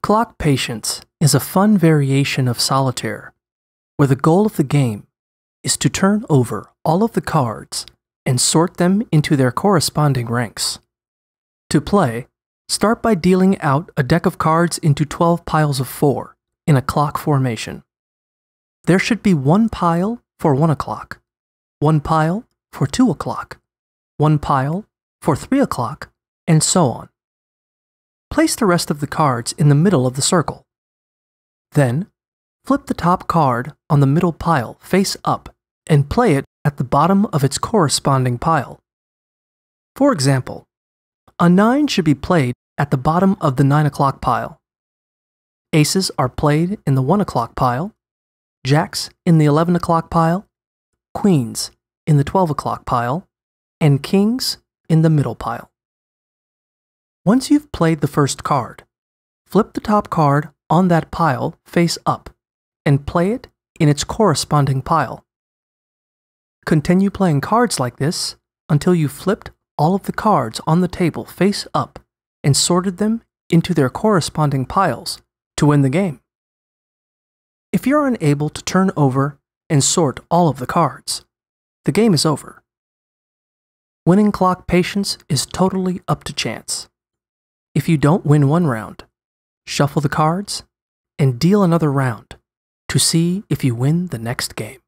Clock Patience is a fun variation of solitaire, where the goal of the game is to turn over all of the cards and sort them into their corresponding ranks. To play, start by dealing out a deck of cards into 12 piles of 4 in a clock formation. There should be one pile for 1 o'clock, one pile for 2 o'clock, one pile for 3 o'clock, and so on. Place the rest of the cards in the middle of the circle. Then, flip the top card on the middle pile face up and play it at the bottom of its corresponding pile. For example, a 9 should be played at the bottom of the 9 o'clock pile. Aces are played in the 1 o'clock pile, jacks in the 11 o'clock pile, queens in the 12 o'clock pile, and kings in the middle pile. Once you've played the first card, flip the top card on that pile face up and play it in its corresponding pile. Continue playing cards like this until you've flipped all of the cards on the table face up and sorted them into their corresponding piles to win the game. If you're unable to turn over and sort all of the cards, the game is over. Winning Clock Patience is totally up to chance. If you don't win one round, shuffle the cards and deal another round to see if you win the next game.